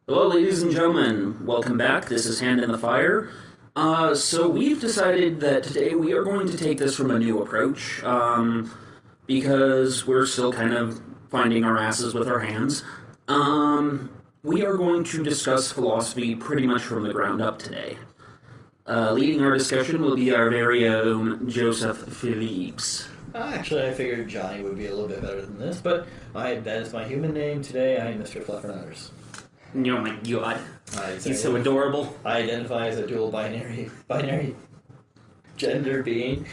Hello, ladies and gentlemen. Welcome back. This is Hand in the Fire. So we've decided that today we are going to take this from a new approach, because we're still kind of finding our asses with our hands. We are going to discuss philosophy pretty much from the ground up today. Leading our discussion will be our very own Joseph Phillips. Actually, I figured Johnny would be a little bit better than this, but that is my human name today. I am Mr. Fluffernutters. Oh my god. He's so adorable. I identify as a dual binary gender being.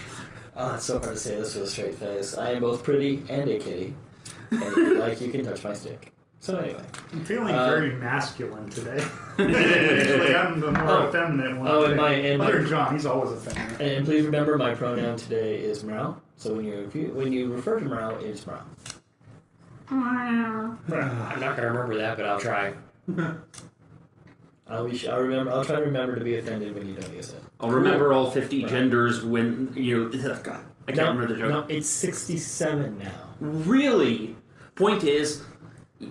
It's so hard to say this with a straight face. I am both pretty and a kitty. And like you can touch my stick. So anyway. I'm feeling very masculine today. Usually I'm the more effeminate one. Oh, and John, he's always effeminate. And please remember my pronoun today is Mrau. So when you refer to Mrau, it's Mrau. I'm not going to remember that, but I'll try. I'll try to remember to be offended when you don't use it. I'll remember all 50 genders when you... God, I can't remember the joke. No, it's 67 now. Really? Point is,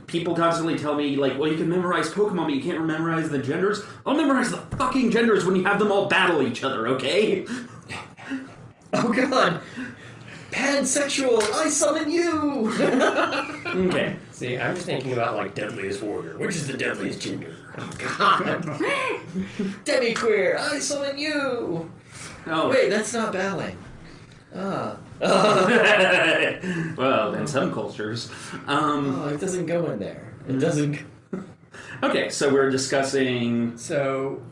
people constantly tell me, like, well, you can memorize Pokemon, but you can't memorize the genders. I'll memorize the fucking genders when you have them all battle each other, okay? Oh, God. Pansexual, I summon you! Okay. See, I'm just thinking about, like, deadliest warrior. Which is the deadliest gender? Oh, God. Demi-queer, I summon you! Oh. Wait, that's not bowing. Well, in some cultures. It doesn't go in there. It doesn't... Okay, so we're discussing... So,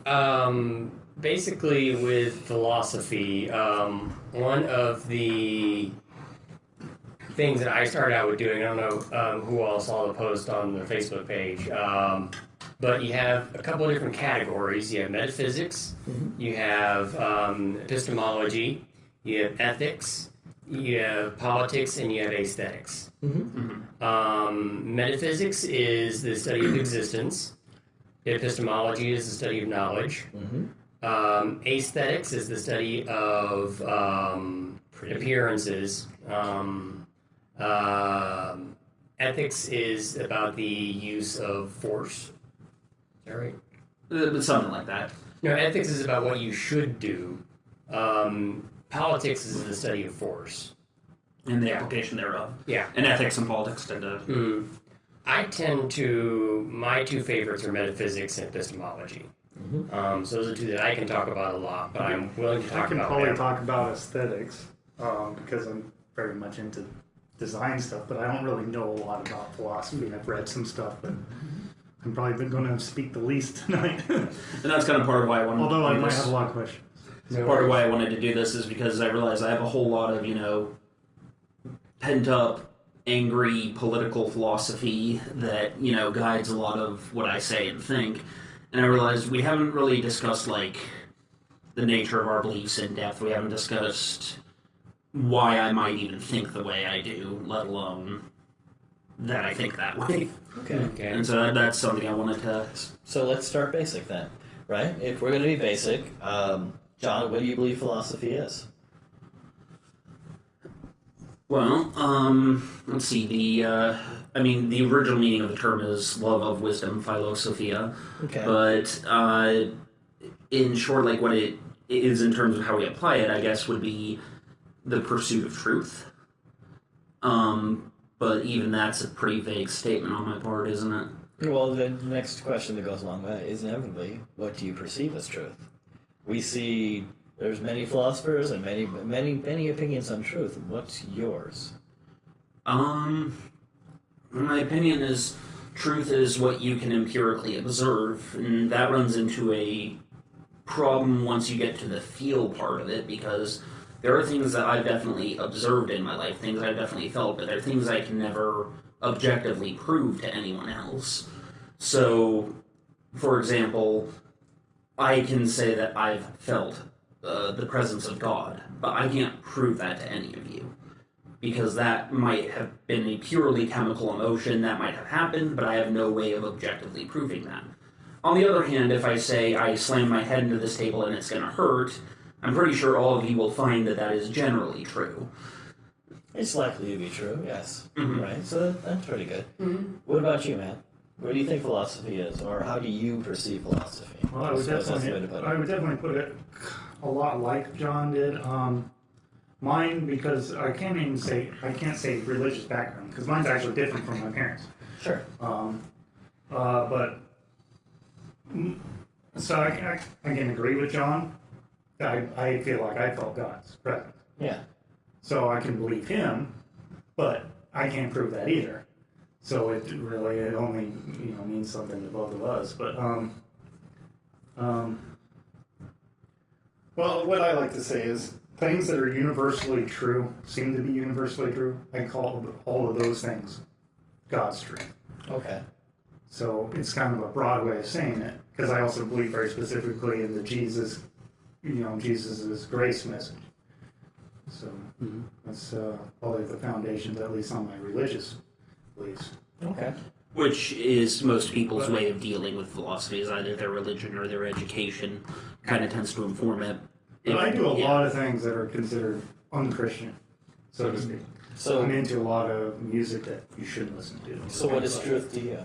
basically with philosophy, one of the things that I started out with doing, I don't know who all saw the post on the Facebook page, but you have a couple of different categories. You have metaphysics, you have epistemology, you have ethics, you have politics, and you have aesthetics. Metaphysics is the study of existence. Epistemology is the study of knowledge. Aesthetics is the study of appearances. Ethics is about the use of force. Is that right? Something like that. No, ethics is about what you should do. Politics is the study of force. And the application thereof. Yeah. And ethics and politics tend to... My two favorites are metaphysics and epistemology. So those are two that I can talk about a lot, but I'm willing to talk about I can probably talk about aesthetics, because I'm very much into design stuff, but I don't really know a lot about philosophy. I've read some stuff, but I'm probably going to speak the least tonight. And that's kind of part of why I wanted Although to do I might this. have a lot of questions. Part of why I wanted to do this is because I realized I have a whole lot of, pent-up, angry political philosophy that, guides a lot of what I say and think. And I realized we haven't really discussed, the nature of our beliefs in depth. We haven't discussed why I might even think the way I do, let alone that I think that way. Okay. And so that's something I wanted to... So let's start basic then, right? If we're going to be basic, John, what do you believe philosophy is? Well, let's see, the original meaning of the term is love of wisdom, philosophia. Okay. But, in short, what it is in terms of how we apply it, I guess, would be the pursuit of truth. But even that's a pretty vague statement on my part, isn't it? Well, the next question that goes along with that is inevitably, what do you perceive as truth? We see there's many philosophers and many opinions on truth. What's yours? My opinion is truth is what you can empirically observe, and that runs into a problem once you get to the feel part of it, because there are things that I've definitely observed in my life, things I've definitely felt, but there are things I can never objectively prove to anyone else. So, for example, I can say that I've felt the presence of God, but I can't prove that to any of you. Because that might have been a purely chemical emotion, that might have happened, but I have no way of objectively proving that. On the other hand, if I say I slam my head into this table and it's going to hurt, I'm pretty sure all of you will find that that is generally true. It's likely to be true, yes. Right, so that's pretty good. What about you, Matt? What do you think philosophy is, or how do you perceive philosophy? Well, I would suppose that's the way to put it. definitely put it a lot like John did. Mine, because I can't say religious background, because mine's actually different from my parents. Sure. So I can agree with John. I feel like I felt God's presence. Yeah. So I can believe him, but I can't prove that either. So it only means something to both of us. But well, what I like to say is things that are universally true seem to be universally true. I call all of those things God's truth. Okay. So it's kind of a broad way of saying it, because I also believe very specifically in the Jesus's grace message. So that's probably the foundations, at least on my religious beliefs. Okay. Which is most people's way of dealing with philosophy, is either their religion or their education kind of tends to inform it. But I do a lot of things that are considered unchristian, so to speak. So I'm into a lot of music that you shouldn't listen to. So what is truth to you?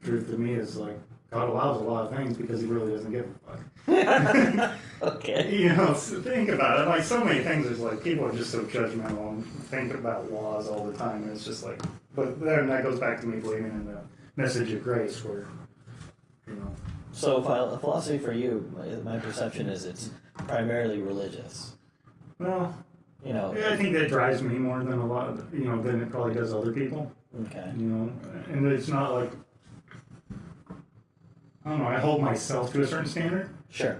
Truth to me is like, God allows a lot of things because he really doesn't give a fuck. Okay. So think about it. Like, so many things is like, people are just so judgmental and think about laws all the time. And it's just like, but then that goes back to me believing in the message of grace where, So philosophy for you, my perception is it's primarily religious. well, I think that drives me more than a lot of, than it probably does other people. Okay. And it's not like, I don't know, I hold myself to a certain standard. Sure.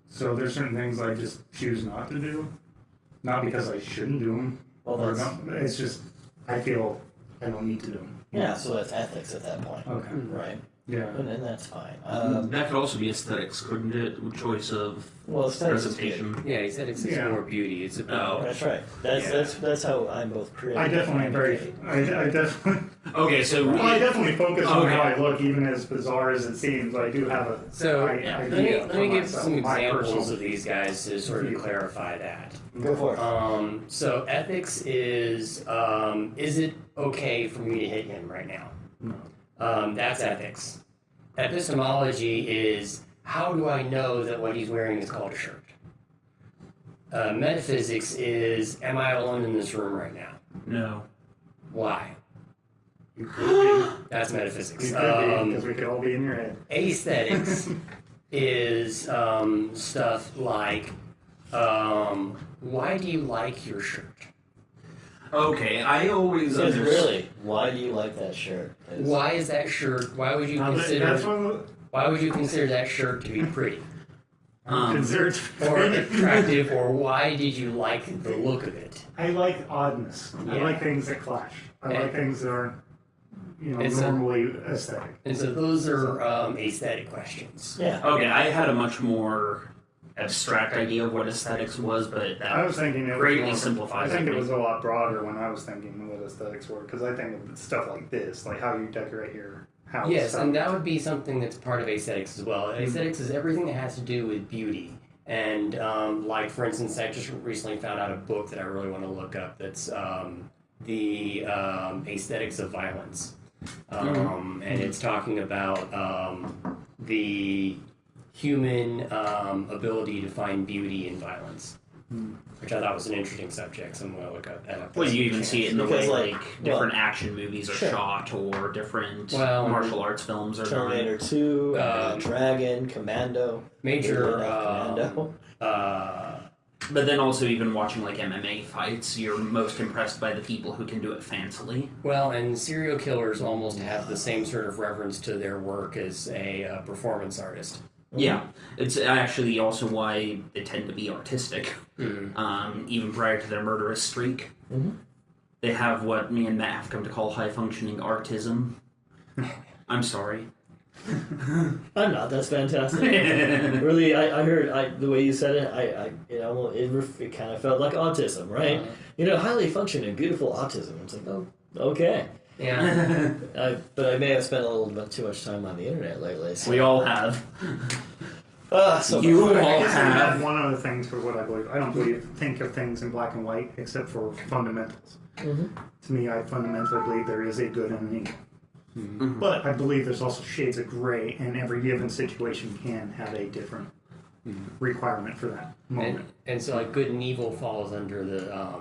So there's certain things I just choose not to do, not because I shouldn't do them. Well, It's just I feel I don't need to do them. Yeah, so that's ethics at that point. Okay. Right. Yeah. And that's fine. That could also be aesthetics, couldn't it? Choice of Well, aesthetics is presentation. Yeah, he said it's more beauty. It's about That's right. That's how I'm both creative. I definitely am very. I definitely. Okay, so I definitely focus on Okay. how I look, even as bizarre as it seems. I do have a. So idea let me for give myself, some my examples personal- of these guys to sort of clarify that. Go for it. So ethics is it okay for me to hit him right now? No. That's ethics. Epistemology is how do I know that what he's wearing is called a shirt? Metaphysics is am I alone in this room right now? no. Why? You could be. That's metaphysics. You could be, because we could all be in your head. Aesthetics is stuff like why do you like your shirt? Okay, I always Because understood. really, why do you like that shirt? Why is that shirt? Why would you That's one Why would you consider that shirt to be pretty considered. or attractive, or why did you like the look of it? I like oddness. I Yeah. like things that clash. I like things that aren't, It's normally aesthetic. And so those are aesthetic questions. Yeah. Okay, I had a much more abstract idea of what aesthetics was, but that I was thinking it greatly was simplifies I think it. it was a lot broader when I was thinking what aesthetics were, because I think of stuff like this, like how you decorate your house. Yes, how- and that would be something that's part of aesthetics as well. Aesthetics is everything that has to do with beauty. And like, for instance, I just recently found out a book that I really want to look up that's the Aesthetics of Violence. And it's talking about the human ability to find beauty in violence, which I thought was an interesting subject. So I'm going to look at that. Well, you even see it in the way Because, like different action movies are Sure. shot, or different Well, martial arts films are done. Terminator 2, Um, Dragon, Commando. Major. Commando. But then also even watching like MMA fights, you're most impressed by the people who can do it fancily. Well, and serial killers almost have the same sort of reverence to their work as a performance artist. Yeah, it's actually also why they tend to be artistic, even prior to their murderous streak. They have what me and Matt have come to call high-functioning artism. I'm sorry. I'm not. That's fantastic. Really, I heard the way you said it. It kind of felt like autism, right? Highly functioning, beautiful autism. It's like, oh, okay. Yeah. But I may have spent a little bit too much time on the internet lately. So. We all have. So You I all guess I have. have one other thing for what I believe. I don't think of things in black and white except for fundamentals. To me, I fundamentally believe there is a good and an evil. But I believe there's also shades of gray, and every given situation can have a different requirement for that moment. And so, like, good and evil falls under the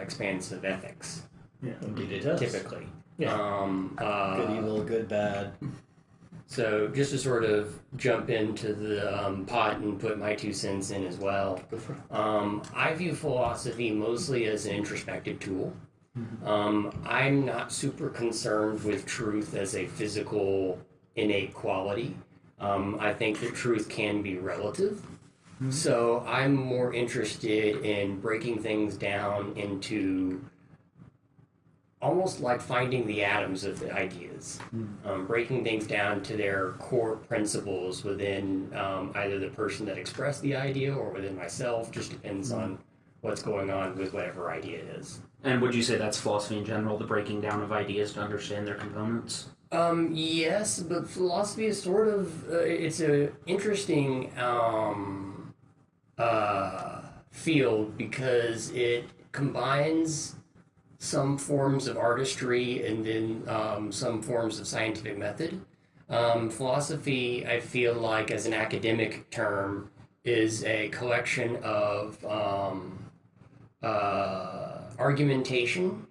expanse of ethics. Yeah. Indeed it does. Typically. Yeah. Good, evil, good, bad. So, just to sort of jump into the pot and put my 2 cents in as well, I view philosophy mostly as an introspective tool. I'm not super concerned with truth as a physical, innate quality. I think that truth can be relative. So, I'm more interested in breaking things down into almost like finding the atoms of the ideas, breaking things down to their core principles within either the person that expressed the idea or within myself. Just depends on what's going on with whatever idea it is. And would you say that's philosophy in general, the breaking down of ideas to understand their components? Yes, but philosophy is sort of it's a interesting field because it combines some forms of artistry and then some forms of scientific method. Philosophy, I feel like, as an academic term, is a collection of argumentation,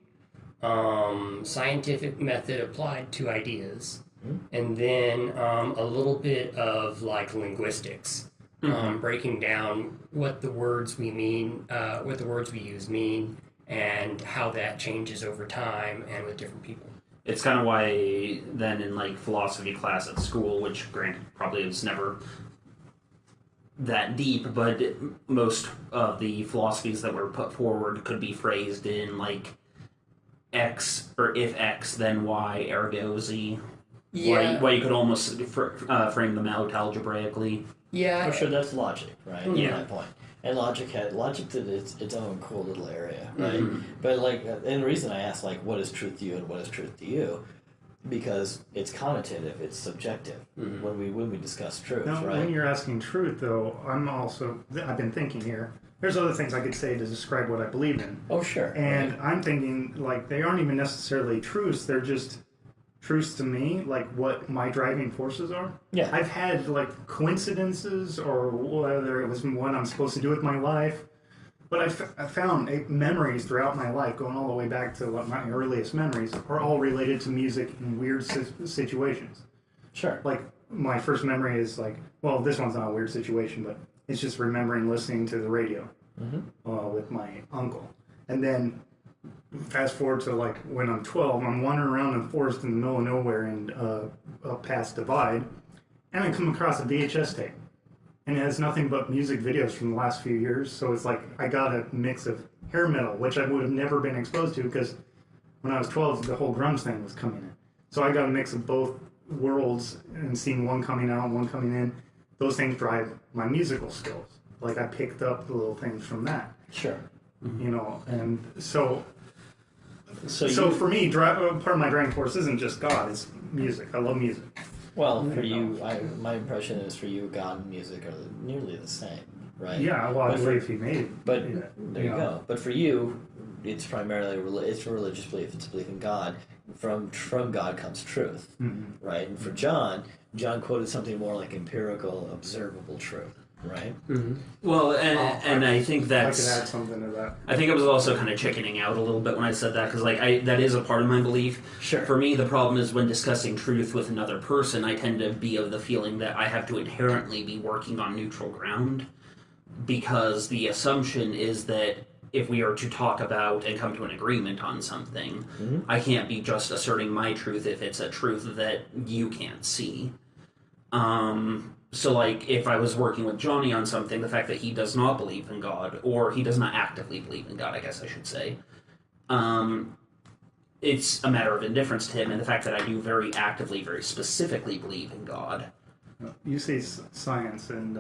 scientific method applied to ideas, and then a little bit of like linguistics, breaking down what the words we mean, what the words we use mean, and how that changes over time and with different people. It's kind of why then in like philosophy class at school, which granted probably is never that deep, but most of the philosophies that were put forward could be phrased in like X, or if X then Y ergo Z. Yeah. Why you could almost frame them out algebraically. Yeah. I'm sure that's logic, right? Yeah. At that point. And logic did its own cool little area, right? Mm-hmm. But like, and the reason I asked like, what is truth to you and what is truth to you, because it's connotative, it's subjective when we discuss truth, Now, right? when you're asking truth, though, I've been thinking here. There's other things I could say to describe what I believe in. Oh, sure. And right. I'm thinking, like, they aren't even necessarily truths. They're just truths to me, like what my driving forces are. Yeah. I've had, like, coincidences or whether it was what I'm supposed to do with my life. But I found memories throughout my life, going all the way back to what my earliest memories, are all related to music in weird situations. Sure. Like, my first memory is like, well, this one's not a weird situation, but it's just remembering listening to the radio with my uncle. And then fast forward to like when I'm 12, I'm wandering around in the forest in the middle of nowhere and up past Divide, and I come across a VHS tape. And it has nothing but music videos from the last few years, so it's like I got a mix of hair metal, which I would have never been exposed to because when I was 12, the whole grunge thing was coming in. So I got a mix of both worlds and seeing one coming out and one coming in. Those things drive my musical skills. Like I picked up the little things from that. Sure. You know, and so So for me, part of my driving force isn't just God, it's music. I love music. well, for you, my impression is for you, God and music are nearly the same, right? Yeah, well, I But for- believe he made it. But Yeah. there you go. But for you, it's primarily it's a religious belief. It's a belief in God. From God comes truth, right? And for John quoted something more like empirical, observable truth, right? Well, and I think I that's... could add something to that. I think I was also kind of chickening out a little bit when I said that, because like that is a part of my belief. Sure. For me, the problem is when discussing truth with another person, I tend to be of the feeling that I have to inherently be working on neutral ground, because the assumption is that if we are to talk about and come to an agreement on something, I can't be just asserting my truth if it's a truth that you can't see. So, like, if I was working with Johnny on something, the fact that he does not believe in God, or he does not actively believe in God, I guess I should say, it's a matter of indifference to him, and the fact that I do very actively, very specifically believe in God. You say science, and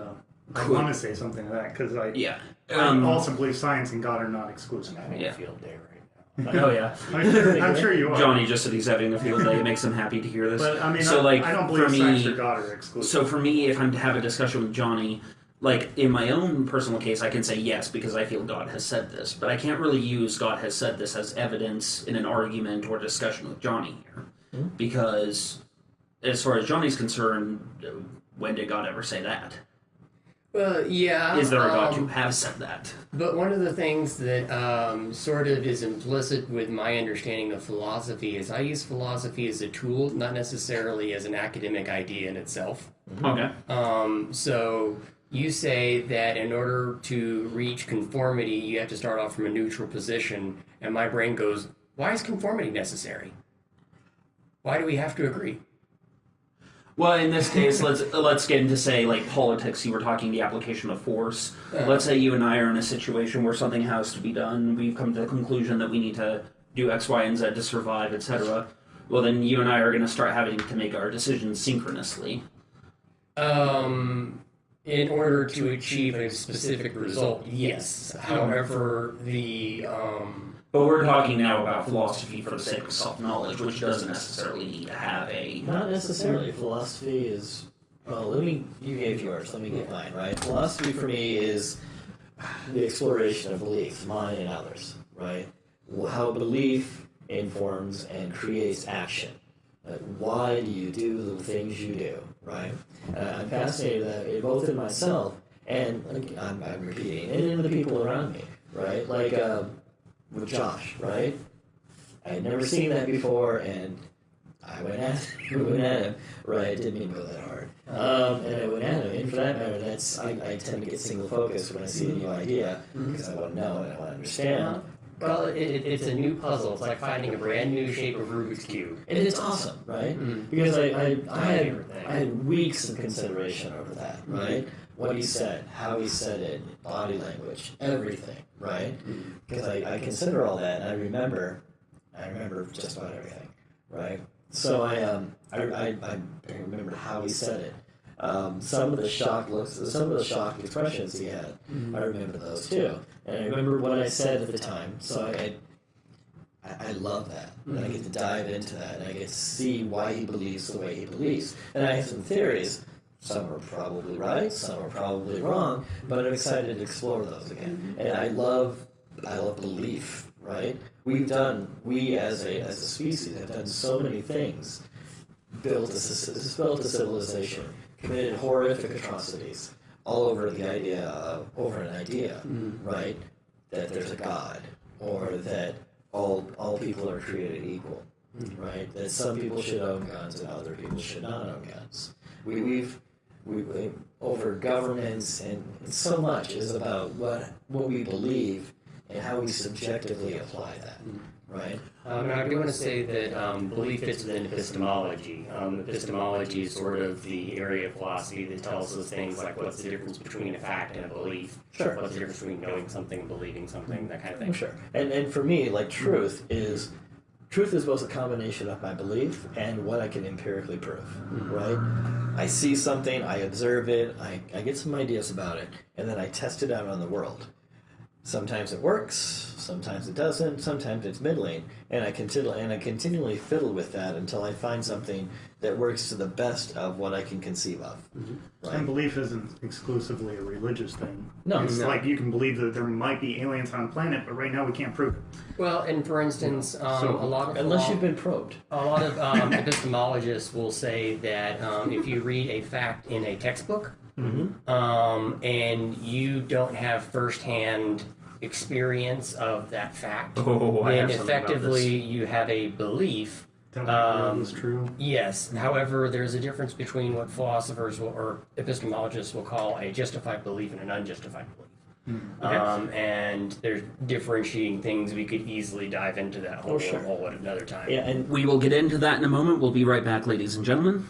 I want to say something to that, because I also believe science and God are not exclusive. Having Yeah. a field day right now. Oh, yeah. I'm sure you are. Johnny just said he's having a field day. It makes him happy to hear this. But I mean, so, like, I don't for believe science me, or God are exclusive. so for me, if I'm to have a discussion with Johnny, like, in my own personal case, I can say yes, because I feel God has said this, but I can't really use God has said this as evidence in an argument or discussion with Johnny here. Because as far as Johnny's concerned, when did God ever say that? Well, yeah. Is there a God who has said that? But one of the things that sort of is implicit with my understanding of philosophy is I use philosophy as a tool, not necessarily as an academic idea in itself. Okay. So you say that in order to reach conformity, you have to start off from a neutral position, and my brain goes, why is conformity necessary? Why do we have to agree? Well, in this case, let's get into, say, like politics. You were talking the application of force. Let's say you and I are in a situation where something has to be done. We've come to the conclusion that we need to do X, Y, and Z to survive, etc. Well, then you and I are going to start having to make our decisions synchronously. In order to achieve a specific result, yes. However, But we're talking now about philosophy for the sake of self-knowledge, which doesn't necessarily need to have a... Not necessarily. Philosophy is... Well, you gave yours, let me get mine, right? Philosophy for me is the exploration of beliefs, mine and others, right? How belief informs and creates action. Why do you do the things you do, right? I'm fascinated that both in myself and, I'm repeating, and in the people around me, right? Like, with Josh, right? I had never seen that before, and I went at him, right? Didn't mean to go that hard. And I went at him, and for that matter, I tend to get single focused when I see a new idea, because I want to know and I want to understand. Well, it's a new puzzle. It's like finding a brand new shape of Rubik's Cube. And it's awesome, right? Because I had weeks of consideration over that, right? What he said, how he said it, body language, everything, right? Because I consider all that, and I remember just about everything, right? So I remembered how he said it. Some of the shocked looks, some of the shocked expressions he had, I remember those too. And I remember what I said at the time, so I love that. And I get to dive into that, and I get to see why he believes the way he believes. And I have some theories. Some are probably right, some are probably wrong, but I'm excited to explore those again. And I love belief, right? We as a species have done so many things, built a civilization, committed horrific atrocities, all over an idea, right? That there's a God, or that all people are created equal, right? That some people should own guns and other people should not own guns. We've over governments, and so much is about what we believe and how we subjectively apply that, right? I do want to say that belief fits within epistemology. Epistemology is sort of the area of philosophy that tells us things like what's the difference between a fact and a belief. Sure. What's the difference between knowing something and believing something, that kind of thing. Sure. And for me, like truth is both a combination of my belief and what I can empirically prove, right? I see something, I observe it, I get some ideas about it, and then I test it out on the world. Sometimes it works, sometimes it doesn't, sometimes it's middling, and I continually fiddle with that until I find something that works to the best of what I can conceive of. Right? And belief isn't exclusively a religious thing. No. It's like you can believe that there might be aliens on a planet, but right now we can't prove it. Well, and for instance, a lot of unless you've been probed. A lot of epistemologists will say that if you read a fact in a textbook, and you don't have firsthand experience of that fact, then effectively you have a belief. That is true. Yes. However, there's a difference between what philosophers or epistemologists will call a justified belief and an unjustified belief. And there's differentiating things. We could easily dive into that whole at another time. Yeah, and we will get into that in a moment. We'll be right back, ladies and gentlemen.